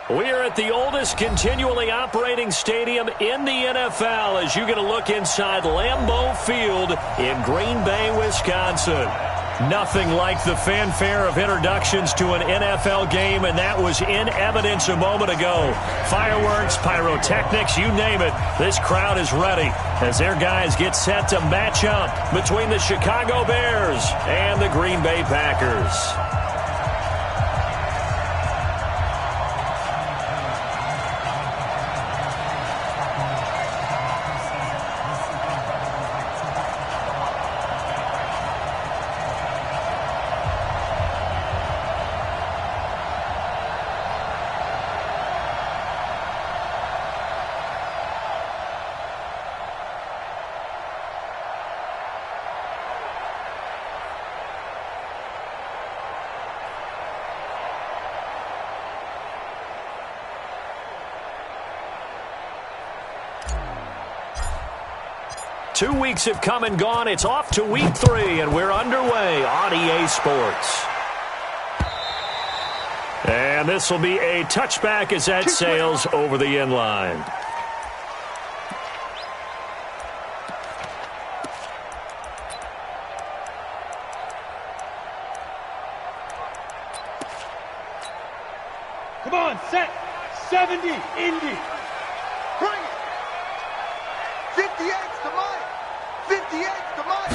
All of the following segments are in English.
We are at the oldest continually operating stadium in the NFL as you get a look inside Lambeau Field in Green Bay, Wisconsin. Nothing like the fanfare of introductions to an NFL game, and that was in evidence a moment ago. Fireworks, pyrotechnics, you name it. This crowd is ready as their guys get set to match up between the Chicago Bears and the Green Bay Packers. Two weeks have come and gone. It's off to week 3, and we're underway on EA Sports. And this will be a touchback as that sails over the end line. Come on, set. 70, Indy. Bring it. 58's the Mike. 58's the Mike.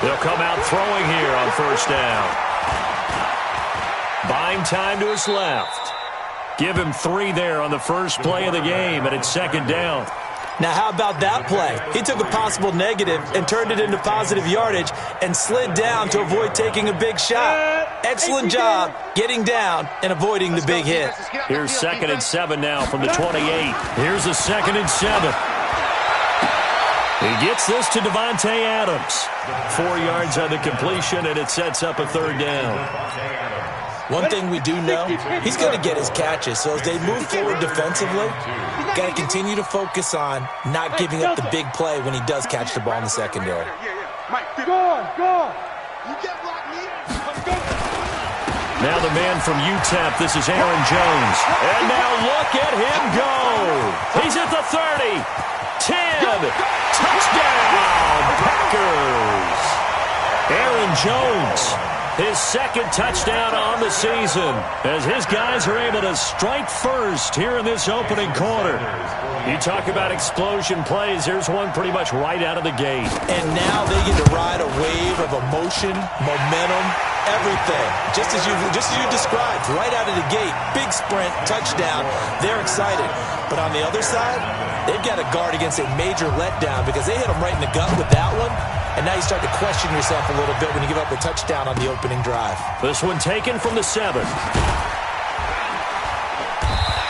They'll come out throwing here on first down. Buying time to his left. Give him 3 there on the first play of the game, and it's second down. Now, how about that play? He took a possible negative and turned it into positive yardage and slid down to avoid taking a big shot. Excellent job getting down and avoiding the big hit. Here's 2nd and 7 now from the 28. Here's a 2nd and 7. He gets this to Devontae Adams. 4 yards on the completion, and it sets up a 3rd down. One thing we do know, he's going to get his catches. So as they move forward defensively, got to continue to focus on not giving up the big play when he does catch the ball in the secondary. Go. Now the man from UTEP, this is Aaron Jones. And now look at him go. He's at the 30. 10. Touchdown, Packers. Aaron Jones, his 2nd touchdown on the season as his guys are able to strike first here in this opening quarter. You talk about explosion plays. Here's one pretty much right out of the gate. And now they get to ride a wave of emotion, momentum, everything. Just as you described, right out of the gate, big sprint, touchdown. They're excited. But on the other side, they've got to guard against a major letdown because they hit them right in the gut with that one. And now you start to question yourself a little bit when you give up a touchdown on the opening drive. This one taken from the 7.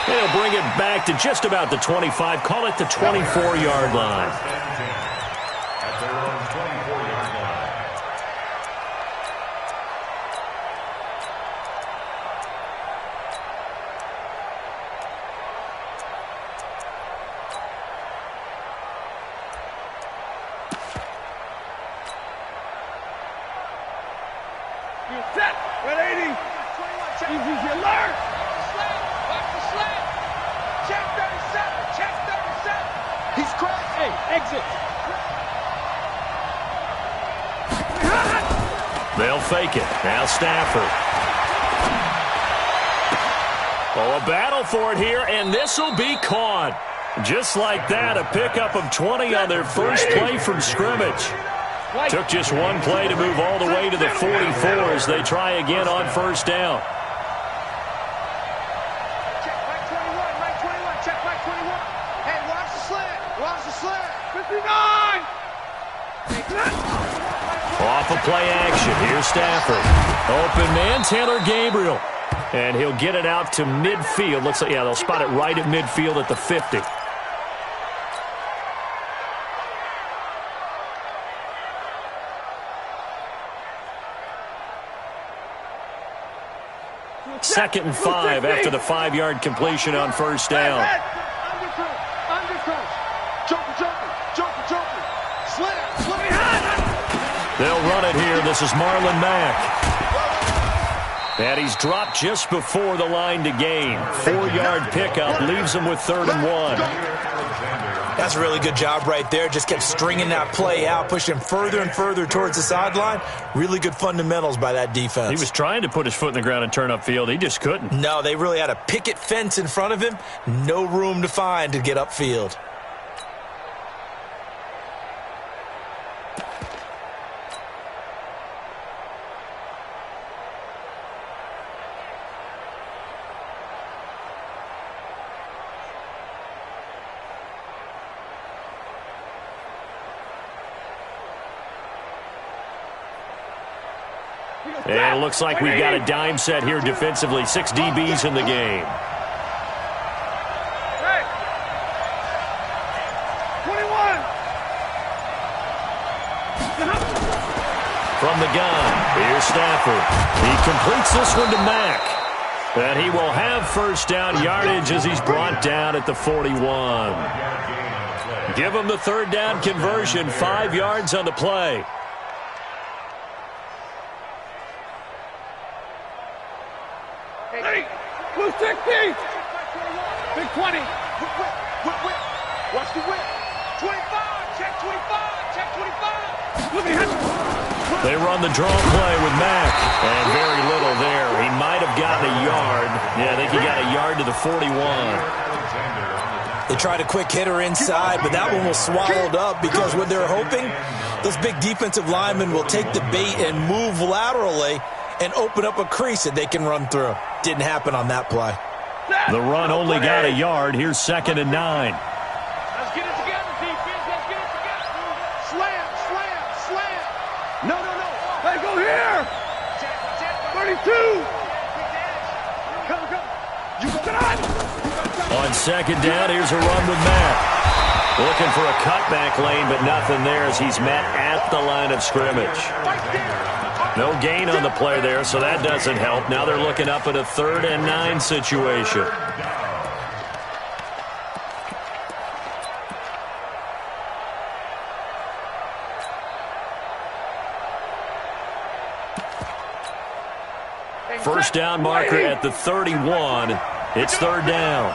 They'll bring it back to just about the 25. Call it the 24-yard line. They'll fake it. Now Stafford. Oh, a battle for it here, and this will be caught. Just like that, a pickup of 20 on their first play from scrimmage. Took just one play to move all the way to the 44 as they try again on first down. Check Mike 21, Mike 21, check Mike 21. Hey, watch the slant, watch the slant. 59! Off of play action. Here's Stafford. Open man, Taylor Gabriel. And he'll get it out to midfield. Looks like, yeah, they'll spot it right at midfield at the 50. Second and 5 after the 5-yard completion on first down. They'll run it here. This is Marlon Mack. And he's dropped just before the line to gain. 4-yard pickup leaves him with 3rd and 1. That's a really good job right there. Just kept stringing that play out, pushing him further and further towards the sideline. Really good fundamentals by that defense. He was trying to put his foot in the ground and turn upfield. He just couldn't. No, they really had a picket fence in front of him. No room to find to get upfield. And it looks like we've got a dime set here defensively. 6 DBs in the game. Hey. 21. From the gun, here's Stafford. He completes this one to Mack. And he will have first down yardage as he's brought down at the 41. Give him the 3rd down conversion. 5 yards on the play. Hey, blue 60. Big 20. Whip. Watch the whip. 25. Check 25. Check 25. Look at him. They run the draw play with Mack. And very little there. He might have gotten a yard. Yeah, I think he got a yard to the 41. They tried a quick hitter inside, but that one was swallowed up because what they're hoping, those big defensive linemen will take the bait and move laterally and open up a crease that they can run through. Didn't happen on that play. The run only got a yard. Here's 2nd and 9. Let's get it together, defense. Let's get it together. Slam. No. Hey, go here. 32. Come. You got it. On 2nd down, here's a run with Mack. Looking for a cutback lane, but nothing there as he's met at the line of scrimmage. No gain on the play there, so that doesn't help. Now they're looking up at a 3rd and 9 situation. First down marker at the 31. It's 3rd down.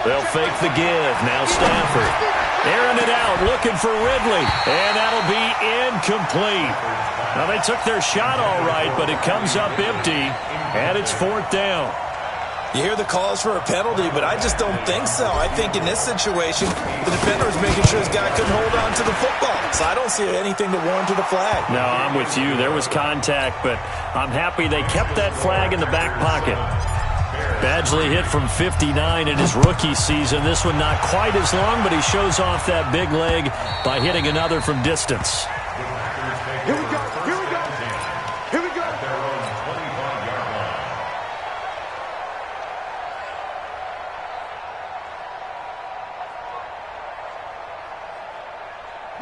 They'll fake the give. Now Stafford. Airing it out, looking for Ridley. And that'll be incomplete. Now, they took their shot all right, but it comes up empty, and it's 4th down. You hear the calls for a penalty, but I just don't think so. I think in this situation, the defender was making sure his guy couldn't hold on to the football. So I don't see anything to warrant a flag. No, I'm with you. There was contact, but I'm happy they kept that flag in the back pocket. Badgley hit from 59 in his rookie season. This one not quite as long, but he shows off that big leg by hitting another from distance. Here we go.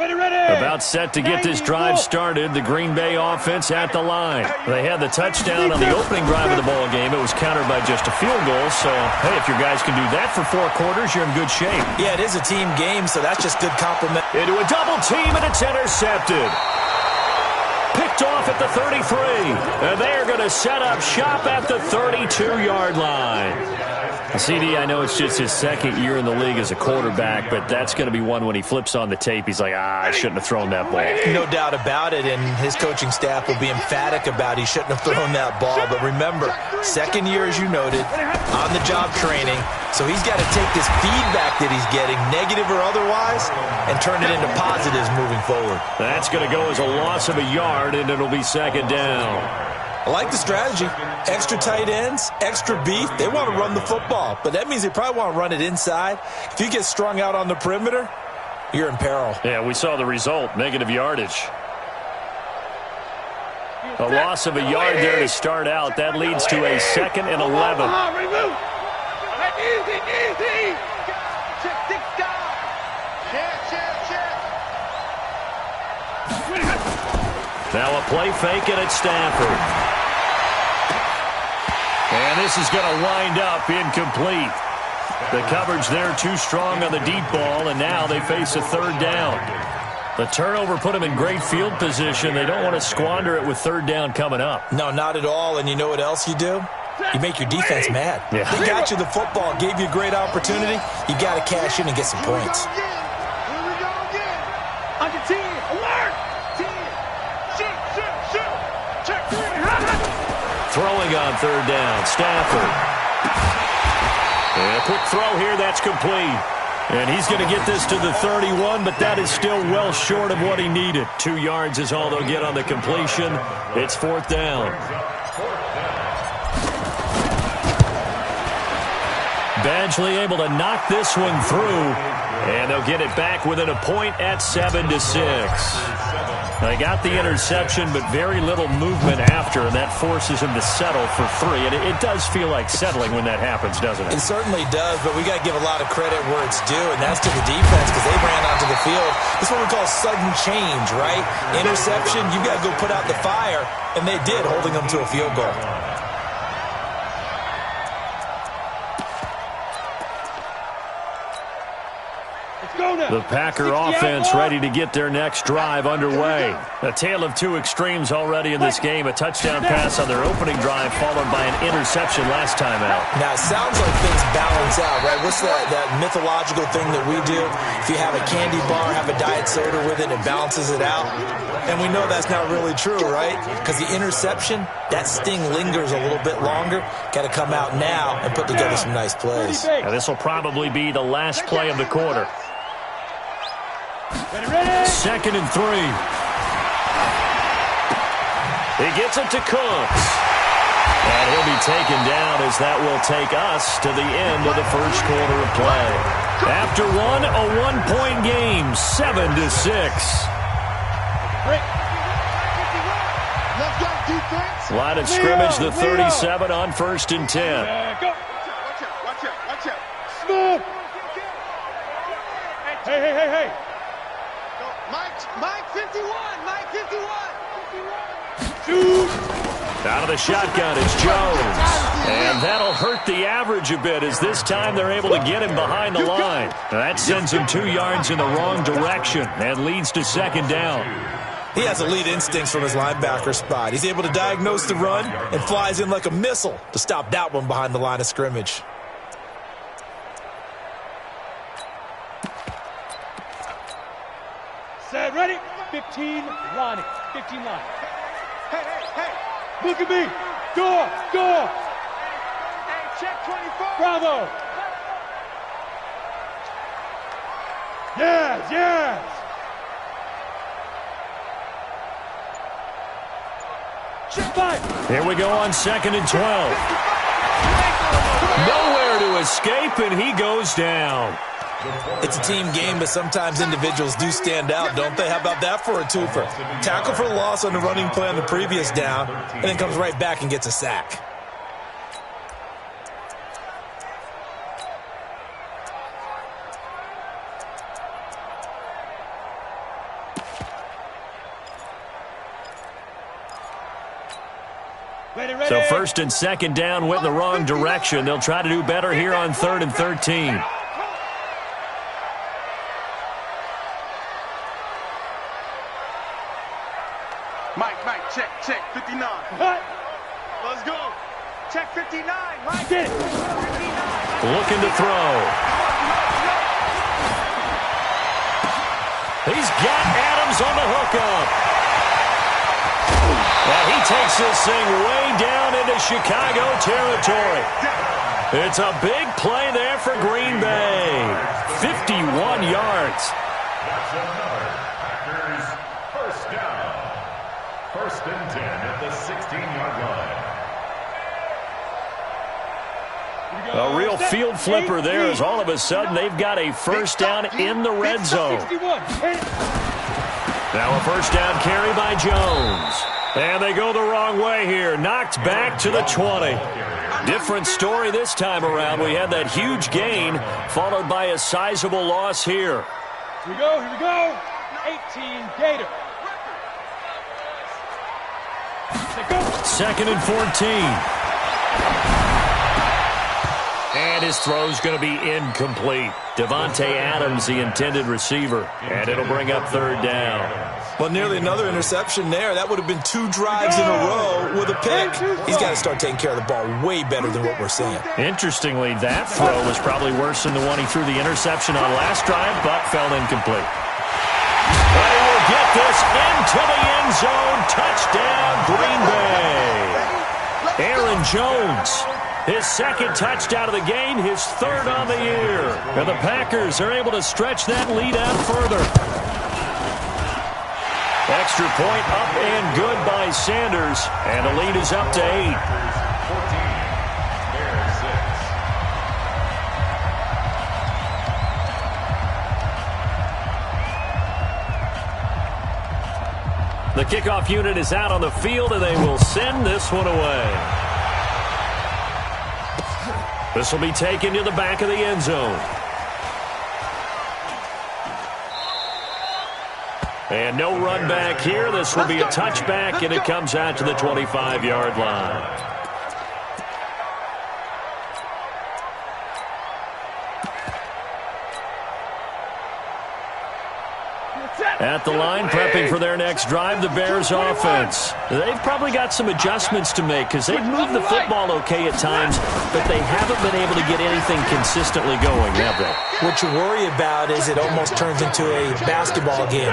Ready. About set to get this drive started. The Green Bay offense at the line. They had the touchdown on the opening drive of the ball game. It was countered by just a field goal. So, hey, if your guys can do that for 4 quarters, you're in good shape. Yeah, it is a team game, so that's just good compliment. Into a double team, and it's intercepted. Picked off at the 33. And they are going to set up shop at the 32-yard line. CD, I know it's just his 2nd year in the league as a quarterback, but that's going to be one when he flips on the tape. He's like, I shouldn't have thrown that ball. No doubt about it, and his coaching staff will be emphatic about he shouldn't have thrown that ball. But remember, 2nd year, as you noted, on-the-job training, so he's got to take this feedback that he's getting, negative or otherwise, and turn it into positives moving forward. That's going to go as a loss of a yard, and it'll be 2nd down. I like the strategy. Extra tight ends, extra beef. They want to run the football, but that means they probably want to run it inside. If you get strung out on the perimeter, you're in peril. Yeah, we saw the result, negative yardage. A loss of a yard there to start out. That leads to a 2nd and 11. Easy. Now a play fake, and it's Stafford. And this is going to wind up incomplete. The coverage there too strong on the deep ball, and now they face a 3rd down. The turnover put them in great field position. They don't want to squander it with third down coming up. No, not at all. And you know what else you do? You make your defense mad. Yeah. They got you the football, gave you a great opportunity. You got to cash in and get some points. Here we go again. Under 10. Alert. 10. Shoot. Check 3. Throwing on third down. Stafford. And a quick throw here. That's complete. And he's going to get this to the 31, but that is still well short of what he needed. 2 yards is all they'll get on the completion. It's fourth down. Badgley able to knock this one through, and they'll get it back within a point at 7-6. They got the interception, but very little movement after, and that forces him to settle for 3. And it does feel like settling when that happens, doesn't it? It certainly does, but we got to give a lot of credit where it's due, and that's to the defense because they ran onto the field. This is what we call sudden change, right? Interception, you got to go put out the fire, and they did, holding them to a field goal. The Packer offense ready to get their next drive underway. A tale of two extremes already in this game. A touchdown pass on their opening drive followed by an interception last time out. Now, it sounds like things balance out, right? What's that mythological thing that we do? If you have a candy bar, have a diet soda with it, it balances it out. And we know that's not really true, right? Because the interception, that sting lingers a little bit longer. Got to come out now and put together some nice plays. Now, this will probably be the last play of the quarter. Second and 3. He gets it to Cooks. And he'll be taken down as that will take us to the end of the first quarter of play. After a 1-point game, 7-6. Line of scrimmage, the 37 on 1st and 10. Watch out. Smooth. Hey. Mike 51. Shoot. Out of the shotgun, it's Jones. And that'll hurt the average a bit as this time they're able to get him behind the line. That sends him 2 yards in the wrong direction and leads to second down. He has elite instincts from his linebacker spot. He's able to diagnose the run and flies in like a missile to stop that one behind the line of scrimmage. Set, ready? 15 line. 15 line. Hey. Look at me. Door. Hey, check 24. Bravo. Yes. Check 5. Here we go on 2nd and 12. Nowhere to escape, and he goes down. It's a team game, but sometimes individuals do stand out, don't they? How about that for a twofer? Tackle for loss on the running play on the previous down, and then comes right back and gets a sack. Ready. So 1st and 2nd down went in the wrong direction. They'll try to do better here on 3rd and 13. Mike, check 59. What? Let's go. Check 59, Mike. Get it. 59. Looking to throw. He's got Adams on the hookup. And he takes this thing way down into Chicago territory. It's a big play there for Green Bay. 51 yards. That's another Packers first down. 1st and 10 at the 16-yard line. A real field flipper there as all of a sudden they've got a first down in the red zone. Now a first down carry by Jones. And they go the wrong way here. Knocked back to the 20. Different story this time around. We had that huge gain followed by a sizable loss here. Here we go. 18 Gator. 2nd and 14. And his throw's going to be incomplete. Davante Adams, the intended receiver. And it'll bring up third down. Well, nearly another interception there. That would have been 2 drives in a row with a pick. He's got to start taking care of the ball way better than what we're seeing. Interestingly, that throw was probably worse than the one he threw the interception on last drive, but fell incomplete. But he will get this into the end zone. Touchdown, Green Bay. Aaron Jones. His second touchdown of the game, his third on the year. And the Packers are able to stretch that lead out further. Extra point up and good by Sanders. And the lead is up to 8. 14, the kickoff unit is out on the field, and they will send this one away. This will be taken to the back of the end zone. And no run back here. This will be a touchback, and it comes out to the 25-yard line. At the line, prepping for their next drive, the Bears offense. They've probably got some adjustments to make because they've moved the football okay at times, but they haven't been able to get anything consistently going, have they? What you worry about is it almost turns into a basketball game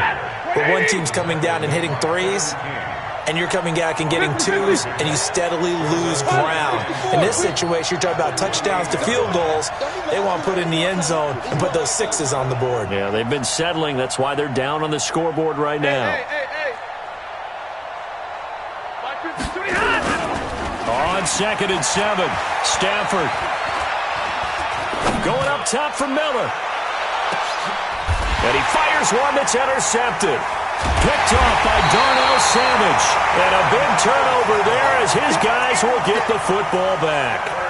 where one team's coming down and hitting threes, and you're coming back and getting twos, and you steadily lose ground. In this situation, you're talking about touchdowns to field goals. They want to put in the end zone and put those sixes on the board. Yeah, they've been settling. That's why they're down on the scoreboard right now. On 2nd and 7, Stafford. Going up top for Miller. And he fires one that's intercepted. Picked off by Darnell Savage. And a big turnover there as his guys will get the football back.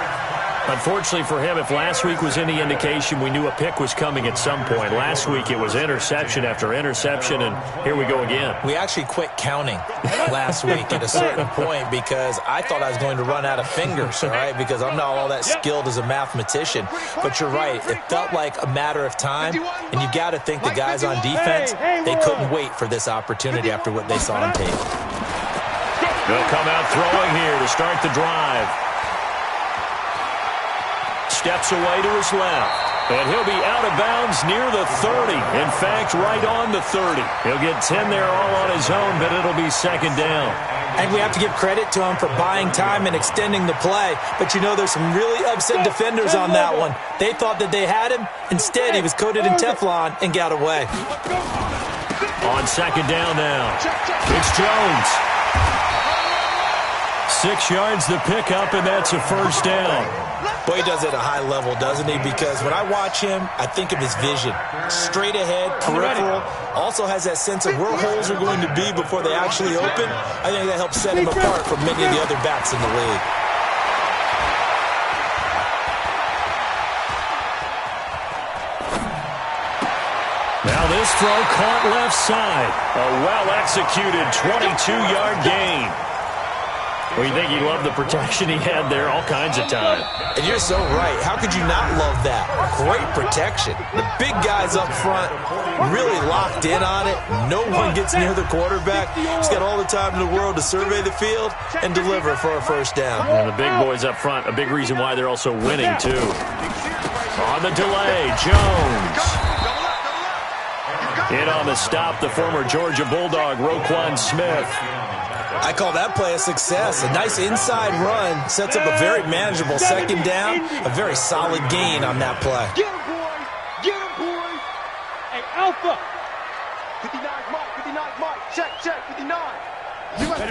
Unfortunately for him, if last week was any indication, we knew a pick was coming at some point. Last week it was interception after interception, and here we go again. We actually quit counting last week at a certain point because I thought I was going to run out of fingers, all right, because I'm not all that skilled as a mathematician. But you're right. It felt like a matter of time, and you got to think the guys on defense, they couldn't wait for this opportunity after what they saw on tape. They'll come out throwing here to start the drive. Steps away to his left. And he'll be out of bounds near the 30. In fact, right on the 30. He'll get 10 there all on his own, but it'll be second down. And we have to give credit to him for buying time and extending the play. But, you know, there's some really upset defenders on that one. They thought that they had him. Instead, he was coated in Teflon and got away. On second down now, it's Jones. 6 yards the pickup, and that's a first down. Boy, he does it at a high level, doesn't he? Because when I watch him, I think of his vision. Straight ahead, peripheral. Also has that sense of where holes are going to be before they actually open. I think that helps set him apart from many of the other backs in the league. Now this throw caught left side. A well-executed 22-yard gain. Well, you think he loved the protection he had there all kinds of time. And you're so right. How could you not love that? Great protection. The big guys up front really locked in on it. No one gets near the quarterback. He's got all the time in the world to survey the field and deliver for a first down. And the big boys up front, a big reason why they're also winning, too. On the delay, Jones. In on the stop, the former Georgia Bulldog, Roquan Smith. I call that play a success. A nice inside run sets up a very manageable second down. A very solid gain on that play. Get him, boys! Get him, boys! Hey, Alpha! 59 Mike, 59 Mike. Check, 59.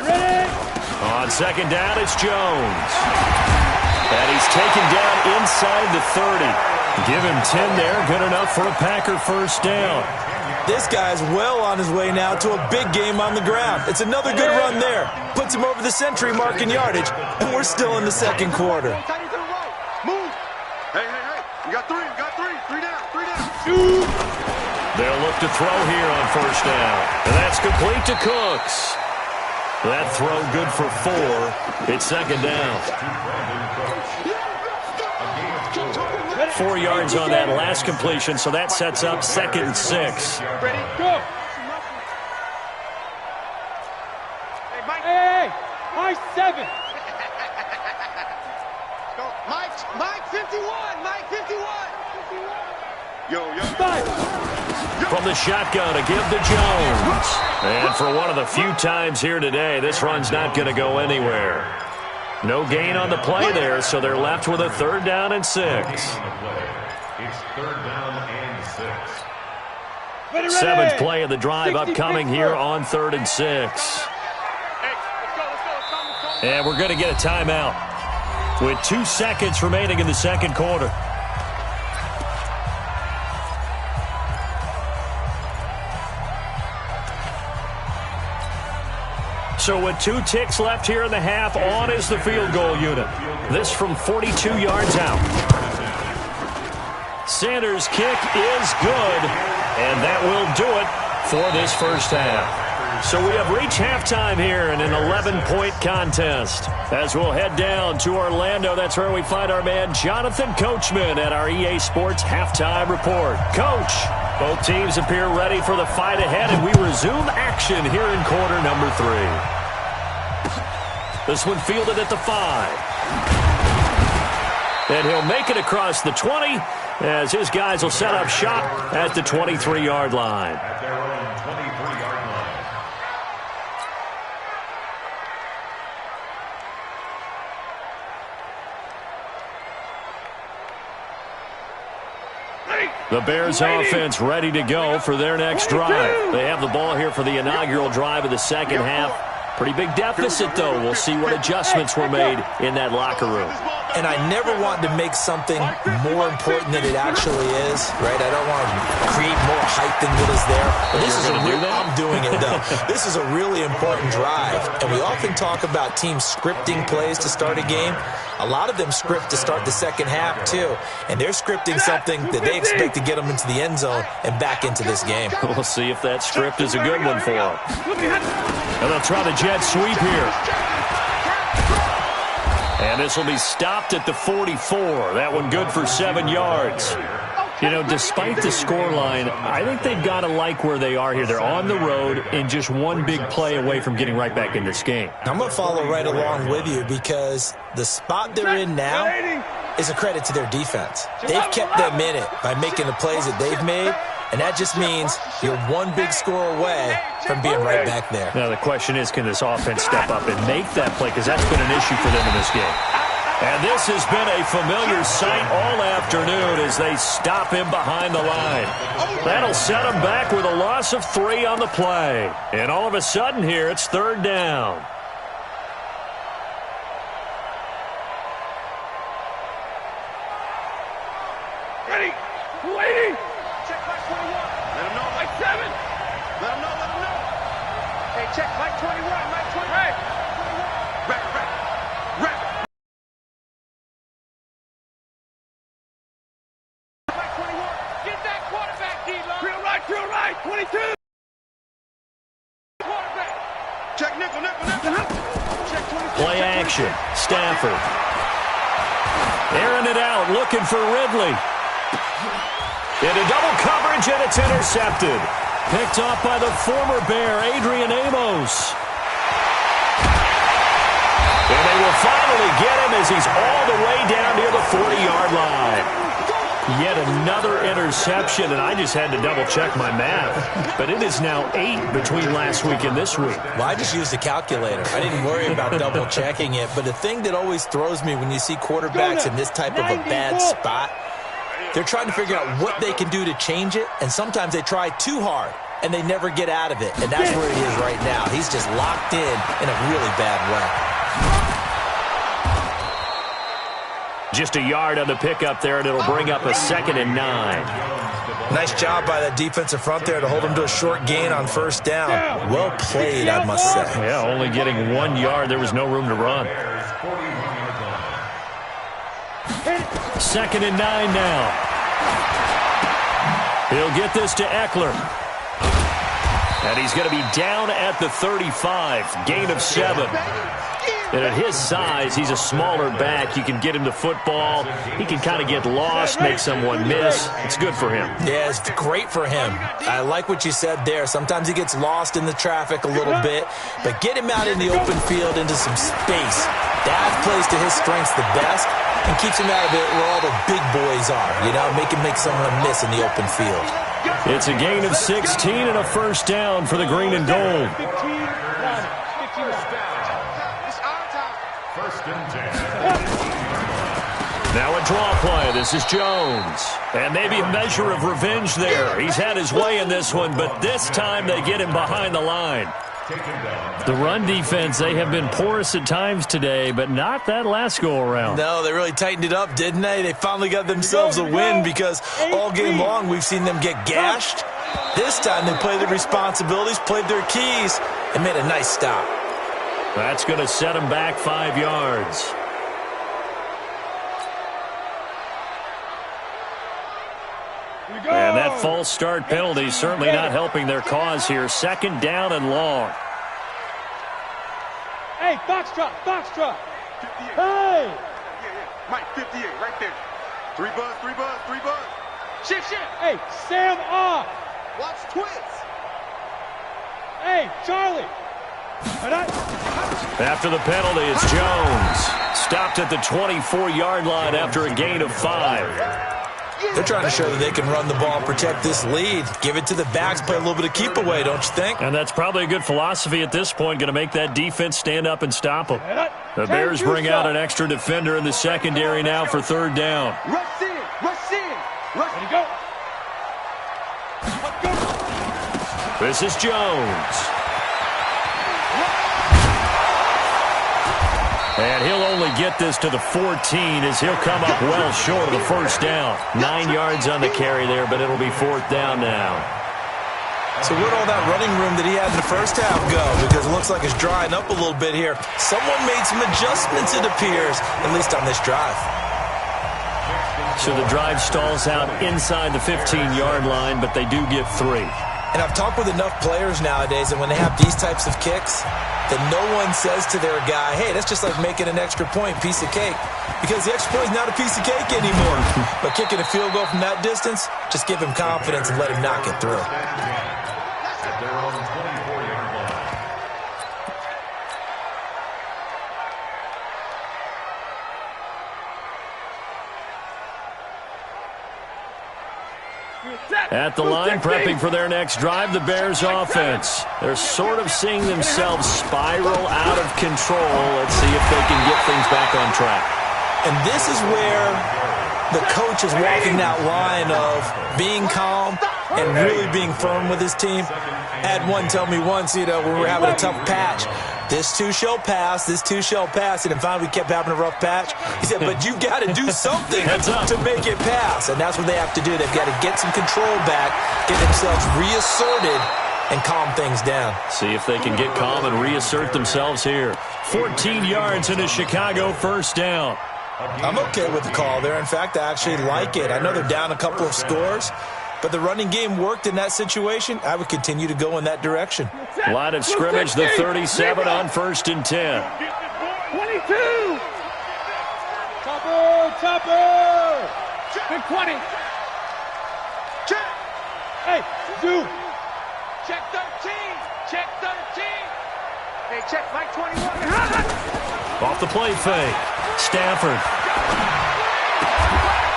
Ready? On second down, it's Jones. And he's taken down inside the 30. Give him 10 there. Good enough for a Packer first down. This guy's well on his way now to a big game on the ground. It's another good run there. Puts him over the century mark in yardage, and we're still in the second quarter. Move. Hey. You got three. Three down. They'll look to throw here on first down. And that's complete to Cooks. That throw good for 4. It's second down. 4 yards on that last completion, so that sets up 2nd and 6. Ready, go. Hey, Mike 7. Go, Mike 51, Mike 51. Yo. From the shotgun, a give to Jones. And for one of the few times here today, this run's not going to go anywhere. No gain on the play there, so they're left with a 3rd down and 6. It's 3rd down and 6. 7th play of the drive upcoming here on 3rd and 6. And we're going to get a timeout with 2 seconds remaining in the 2nd quarter. So with 2 ticks left here in the half, on is the field goal unit. This from 42 yards out. Sanders' kick is good, and that will do it for this first half. So we have reached halftime here in an 11-point contest. As we'll head down to Orlando, that's where we find our man Jonathan Coachman at our EA Sports Halftime Report. Coach, both teams appear ready for the fight ahead, and we resume action here in quarter number 3. This one fielded at the 5. And he'll make it across the 20 as his guys will set up shop at the 23-yard line. At their own 23-yard line. The Bears offense ready to go for their next drive. They have the ball here for the inaugural drive of the 2nd half. Pretty big deficit, though. We'll see what adjustments were made in that locker room. And I never want to make something more important than it actually is, right? I don't want to create more hype than what is there. But this is I'm doing it, though. This is a really important drive. And we often talk about teams scripting plays to start a game. A lot of them script to start the 2nd half, too. And they're scripting something that they expect to get them into the end zone and back into this game. We'll see if that script is a good one for them. And they'll try the jet sweep here. And this will be stopped at the 44. That one good for 7 yards. You know, despite the scoreline, I think they've got to like where they are here. They're on the road and just one big play away from getting right back in this game. I'm going to follow right along with you because the spot they're in now is a credit to their defense. They've kept them in it by making the plays that they've made, and that just means you're one big score away from being right back there. Now, the question is, can this offense step up and make that play? Because that's been an issue for them in this game. And this has been a familiar sight all afternoon as they stop him behind the line. That'll set him back with a loss of 3 on the play. And all of a sudden here, it's 3rd down. Ready. Waiting. Check Mike 21. Let him know. Mike 7. Let him know. Hey, check Mike 21. Mike 20. Right. Rep. Mike 21. Get that quarterback, D-Lo. Drill right. 22. Quarterback. Check nickel. Check 22. Play action. Stafford. Airing it out, looking for Ridley. Into double coverage, and it's intercepted. Picked off by the former Bear, Adrian Amos. And they will finally get him as he's all the way down near the 40-yard line. Yet another interception, and I just had to double-check my math. But it is now 8 between last week and this week. Well, I just used a calculator. I didn't worry about double-checking it. But the thing that always throws me when you see quarterbacks in this type of a bad spot, they're trying to figure out what they can do to change it, and sometimes they try too hard, and they never get out of it. And that's where he is right now. He's just locked in a really bad way. Just a yard on the pickup there, and it'll bring up a 2nd and 9. Nice job by that defensive front there to hold him to a short gain on 1st down. Well played, I must say. Yeah, only getting 1 yard. There was no room to run. 2nd and 9 now. He'll get this to Eckler. And he's going to be down at the 35. Gain of 7. And at his size, he's a smaller back. You can get him to football. He can kind of get lost, make someone miss. It's good for him. Yeah, it's great for him. I like what you said there. Sometimes he gets lost in the traffic a little bit, but get him out in the open field into some space. That plays to his strengths the best and keeps him out of it where all the big boys are, you know, make him make someone miss in the open field. It's a gain of 16 and a first down for the green and gold. First and 10. Now a draw play. This is Jones. And maybe a measure of revenge there. He's had his way in this one, but this time they get him behind the line. The run defense, they have been porous at times today, but not that last go-around. No, they really tightened it up, didn't they? They finally got themselves a win because all game long we've seen them get gashed. This time they played their responsibilities, played their keys, and made a nice stop. That's going to set him back 5 yards. And that false start penalty certainly not helping their cause here. Second down and long. Hey, Foxtrot, Foxtrot. 58. Hey. Yeah. Mike, 58, right there. 3 buzz. Shift. Hey, Sam off. Watch twins. Hey, Charlie. After the penalty, it's Jones. Stopped at the 24-yard line after a gain of 5. They're trying to show that they can run the ball and protect this lead. Give it to the backs, play a little bit of keep away, don't you think? And that's probably a good philosophy at this point, going to make that defense stand up and stop them. The Bears bring out an extra defender in the secondary now for third down. Rush in. Ready to go. Let's go. This is Jones. And he'll only get this to the 14 as he'll come up well short of the first down. 9 yards on the carry there, but it'll be fourth down now. So where'd all that running room that he had in the first half go? Because it looks like it's drying up a little bit here. Someone made some adjustments, it appears, at least on this drive. So the drive stalls out inside the 15-yard line, but they do get 3. And I've talked with enough players nowadays, and when they have these types of kicks, that no one says to their guy, hey, that's just like making an extra point, piece of cake. Because the extra point is not a piece of cake anymore. But kicking a field goal from that distance, just give him confidence and let him knock it through. At their own 24-yard line. At the line, prepping for their next drive, the Bears offense. They're sort of seeing themselves spiral out of control. Let's see if they can get things back on track. And this is where the coach is walking that line of being calm and really being firm with his team. I had one tell me once, you know, when we were having a tough patch, this too shall pass, and then finally we kept having a rough patch. He said, but you got to do something to make it pass, and that's what they have to do. They've got to get some control back, get themselves reasserted, and calm things down. See if they can get calm and reassert themselves here. 14 yards in a Chicago first down. I'm okay with the call there. In fact, I actually like it. I know they're down a couple of scores, but the running game worked in that situation. I would continue to go in that direction. Line of scrimmage, the 37 on first and 10. 22. Chopper. Big 20. Check. Hey, Zoo. Check 13. Hey, check Mike 21. Off the play fake. Stafford.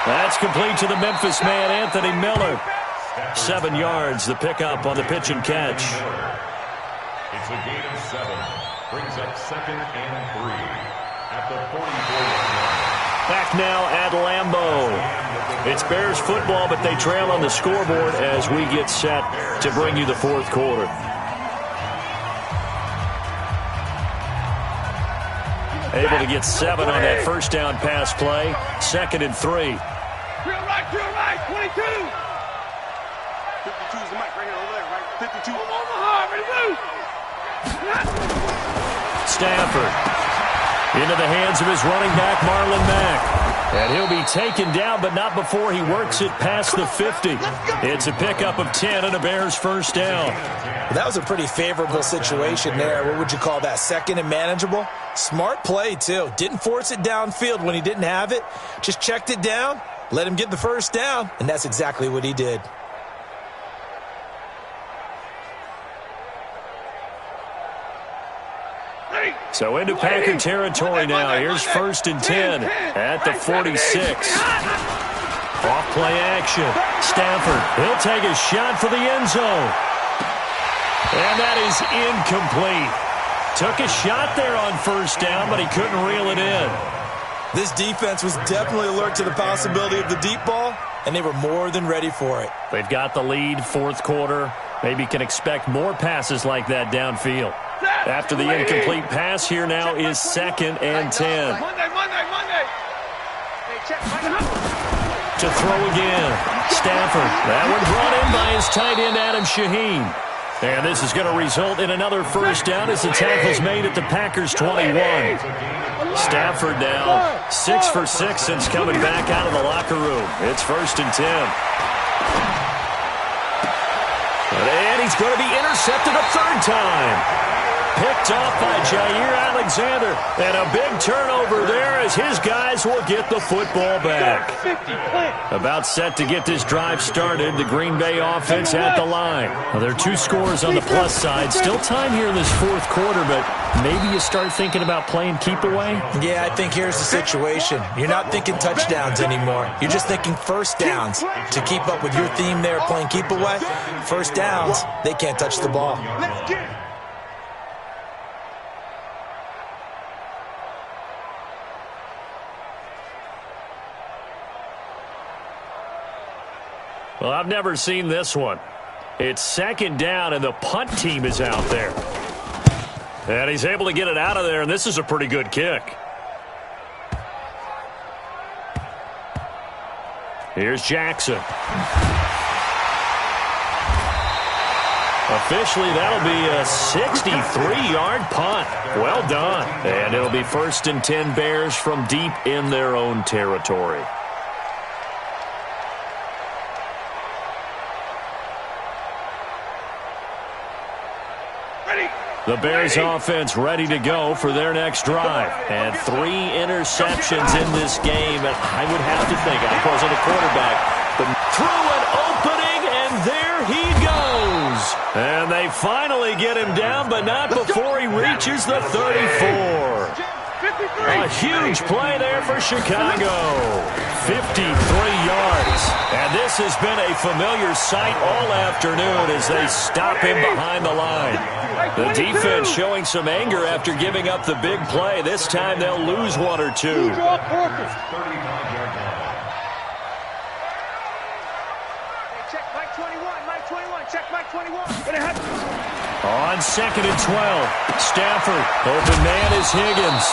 That's complete to the Memphis man, Anthony Miller. 7 yards, the pickup on the pitch and catch. It's a gain of 7. Brings up 2nd and 3 at the 44-yard line. Back now at Lambeau. It's Bears football, but they trail on the scoreboard as we get set to bring you the fourth quarter. Able to get 7 on that first down pass play. 2nd and 3. Real right, 22. 52 is the mic right here over there, right? 52. Omaha, ready to move. Stafford. Into the hands of his running back, Marlon Mack. And he'll be taken down, but not before he works it past the 50. It's a pickup of 10 and a Bears first down. That was a pretty favorable situation there. What would you call that? Second and manageable? Smart play, too. Didn't force it downfield when he didn't have it. Just checked it down, let him get the first down, and that's exactly what he did. So into Packer territory now. Here's first and 10 at the 46. Off play action. Stafford, he'll take a shot for the end zone. And that is incomplete. Took a shot there on first down, but he couldn't reel it in. This defense was definitely alert to the possibility of the deep ball, and they were more than ready for it. They've got the lead, fourth quarter. Maybe can expect more passes like that downfield. After the incomplete pass, here now is second and 10. Monday. Hey, check. To throw again. Stafford. That one brought in by his tight end, Adam Shaheen. And this is going to result in another first down as the tackle's made at the Packers' 21. Stafford now 6 for 6 since coming back out of the locker room. It's first and 10. And he's going to be intercepted a third time. Picked off by Jair Alexander. And a big turnover there as his guys will get the football back. About set to get this drive started. The Green Bay offense at the line. Well, there are 2 scores on the plus side. Still time here in this fourth quarter, but maybe you start thinking about playing keep away? Yeah, I think here's the situation. You're not thinking touchdowns anymore. You're just thinking first downs. To keep up with your theme there, playing keep away, first downs, they can't touch the ball. Well, I've never seen this one. It's second down, and the punt team is out there. And he's able to get it out of there, and this is a pretty good kick. Here's Jackson. Officially, that'll be a 63-yard punt. Well done. And it'll be first and 10 Bears from deep in their own territory. The Bears offense ready to go for their next drive. And 3 interceptions in this game. And I would have to think, I wasn't a quarterback, but through an opening, and there he goes. And they finally get him down, but not before he reaches the 34. A huge play there for Chicago. 53 yards. And this has been a familiar sight all afternoon as they stop him behind the line. The defense showing some anger after giving up the big play. This time they'll lose 1 or 2. Check Mike 21. Check Mike 21. On second and 12, Stafford. Open man is Higgins.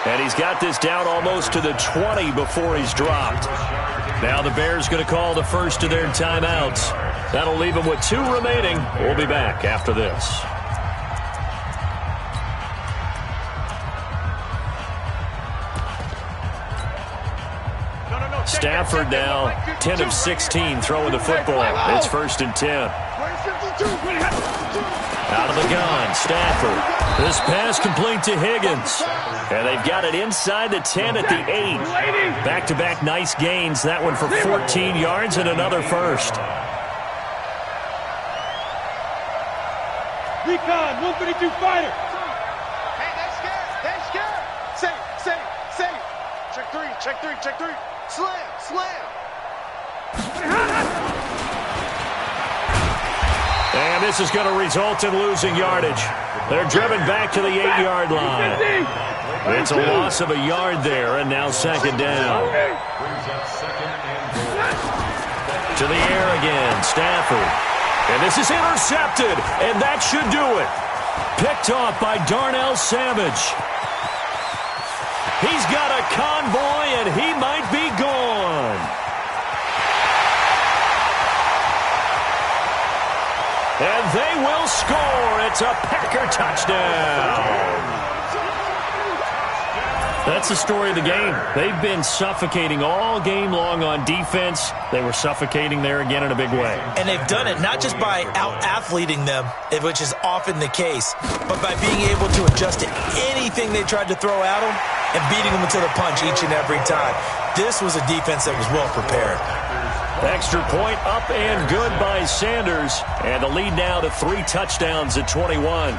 And he's got this down almost to the 20 before he's dropped. Now the Bears going to call the first of their timeouts. That'll leave them with 2 remaining. We'll be back after this. Stafford now 10 of 16 throwing the football. It's first and 10. Out of the gun, Stafford. This pass complete to Higgins. And they've got it inside the 10 at the 8. Back-to-back nice gains. That one for 14 yards and another first. Recon, 152 fighter. Hey, they're scared. Say. Check three. Slam. And this is going to result in losing yardage. They're driven back to the 8-yard line. It's a loss of a yard there, and now second down. To the air again, Stafford. And this is intercepted, and that should do it. Picked off by Darnell Savage. He's got a convoy, and he might be gone. And they will score. It's a Packer touchdown. That's the story of the game. They've been suffocating all game long on defense. They were suffocating there again in a big way. And they've done it not just by out-athleting them, which is often the case, but by being able to adjust to anything they tried to throw at them and beating them to the punch each and every time. This was a defense that was well prepared. Extra point up and good by Sanders. And the lead now to 3 touchdowns at 21.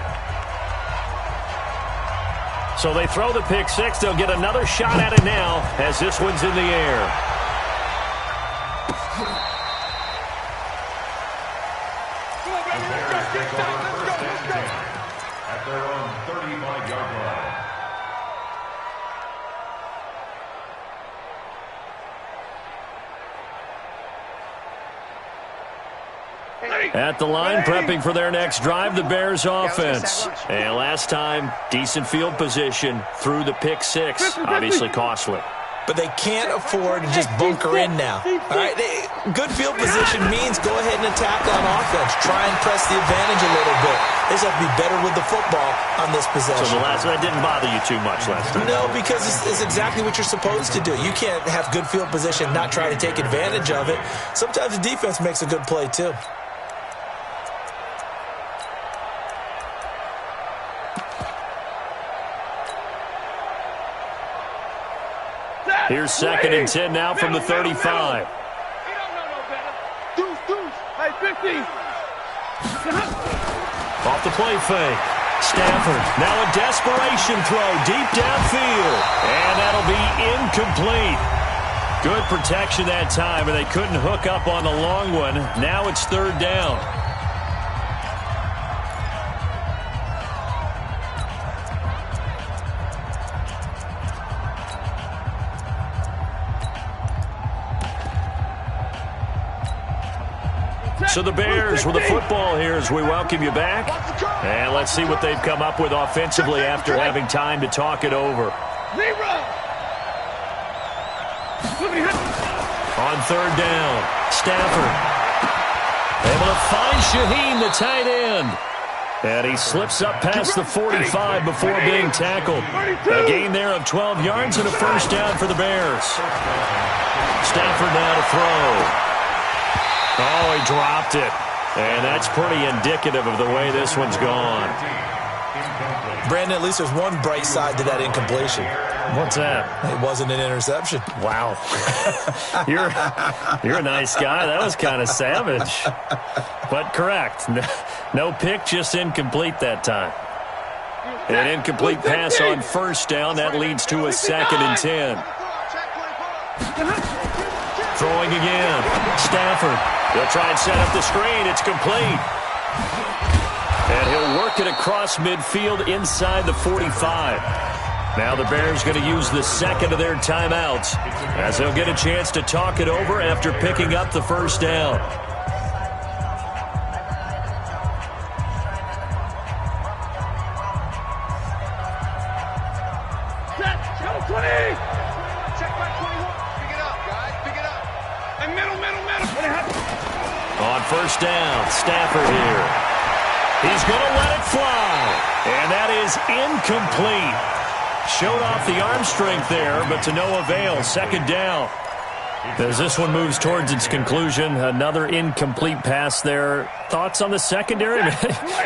So they throw the pick six. They'll get another shot at it now as this one's in the air. At their own 35-yard line. At the line, prepping for their next drive, the Bears offense. And last time, decent field position through the pick six. Obviously costly. But they can't afford to just bunker in now. All right, good field position means go ahead and attack on offense. Try and press the advantage a little bit. They just have to be better with the football on this possession. So that didn't bother you too much last time? No, because it's exactly what you're supposed to do. You can't have good field position, not try to take advantage of it. Sometimes the defense makes a good play, too. Here's 2nd and 10 now from the 35. He don't know no better. Deuce. Hey, 50. Off the play fake. Stafford, now a desperation throw deep downfield. And that'll be incomplete. Good protection that time, and they couldn't hook up on the long one. Now it's 3rd down. So the Bears with the football here as we welcome you back. And let's see what they've come up with offensively after having time to talk it over. On 3rd down, Stafford able to find Shaheen, the tight end. And he slips up past the 45 before being tackled. A gain there of 12 yards and a 1st down for the Bears. Stafford now to throw. Oh, he dropped it. And that's pretty indicative of the way this one's gone. Brandon, at least there's one bright side to that incompletion. What's that? It wasn't an interception. Wow. You're a nice guy. That was kind of savage. But correct. No pick, just incomplete that time. An incomplete pass on 1st down. That leads to a 2nd and 10. Throwing again. Stafford. He'll try and set up the screen. It's complete. And he'll work it across midfield inside the 45. Now the Bears going to use the 2nd of their timeouts as they'll get a chance to talk it over after picking up the 1st down. On 1st down, Stafford here. He's going to let it fly. And that is incomplete. Showed off the arm strength there, but to no avail. 2nd down. As this one moves towards its conclusion, another incomplete pass there. Thoughts on the secondary?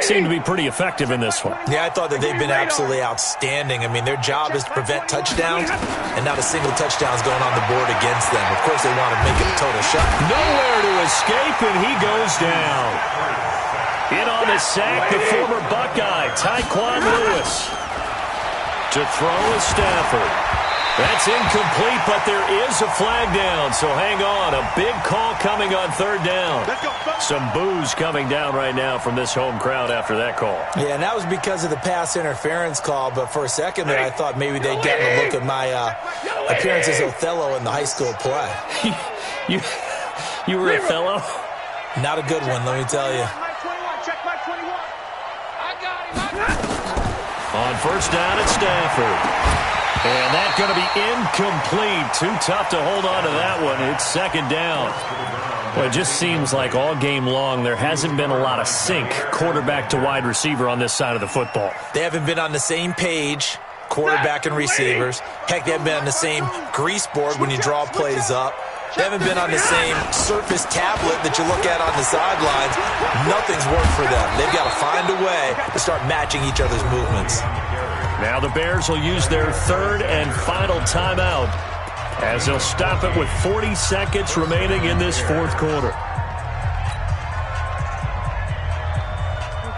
Seem to be pretty effective in this one. Yeah, I thought that they've been absolutely outstanding. I mean, their job is to prevent touchdowns, and not a single touchdown is going on the board against them. Of course, they want to make it a total shot. Nowhere to escape, and he goes down. In on the sack, the former Buckeye, Tyquan Lewis. To throw is Stafford. That's incomplete, but there is a flag down, so hang on. A big call coming on 3rd down. Some boos coming down right now from this home crowd after that call. Yeah, and that was because of the pass interference call, but for a second there, I thought maybe they'd gotten a look at my appearance as Othello in the high school play. You were Othello? Not a good one, let me tell you. On 1st down, it's Stafford. And that's going to be incomplete. Too tough to hold on to that one. It's 2nd down. Well, it just seems like all game long there hasn't been a lot of sync quarterback to wide receiver on this side of the football. They haven't been on the same page quarterback and receivers. Heck, they haven't been on the same grease board when you draw plays up. They haven't been on the same Surface tablet that you look at on the sidelines. Nothing's worked for them. They've got to find a way to start matching each other's movements. Now the Bears will use their third and final timeout as they'll stop it with 40 seconds remaining in this fourth quarter.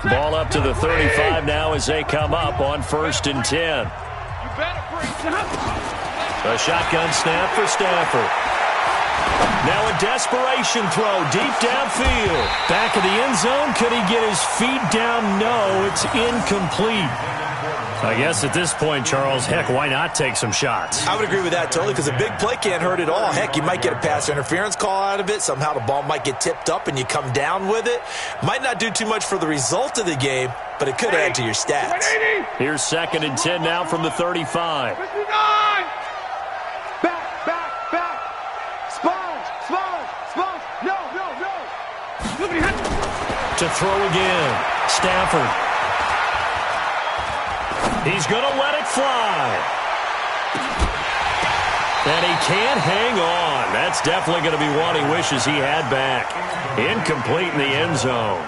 Ball up to the 35 now as they come up on 1st and 10. A shotgun snap for Stafford. Now a desperation throw deep downfield. Back of the end zone. Could he get his feet down? No, it's incomplete. I guess at this point, Charles, heck, why not take some shots? I would agree with that totally because a big play can't hurt at all. Heck, you might get a pass interference call out of it. Somehow the ball might get tipped up and you come down with it. Might not do too much for the result of the game, but it could add to your stats. Here's 2nd and 10 now from the 35. To throw again. Stafford. He's going to let it fly. And he can't hang on. That's definitely going to be one he wishes he had back. Incomplete in the end zone.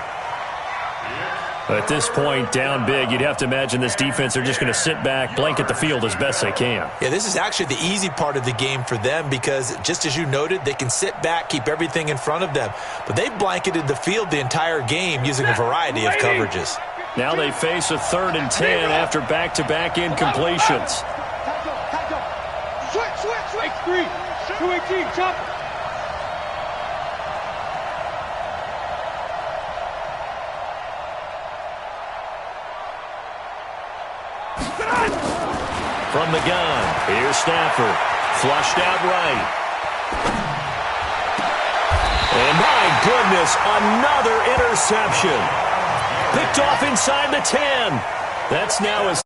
At this point, down big, you'd have to imagine this defense are just going to sit back, blanket the field as best they can. Yeah, this is actually the easy part of the game for them because, just as you noted, they can sit back, keep everything in front of them. But they've blanketed the field the entire game using a variety of coverages. Now they face a 3rd and 10 after back-to-back incompletions. Switch. 3. 218. Chop. From the gun, here's Stafford. Flushed out right. And my goodness, another interception. Picked off inside the 10. That's now his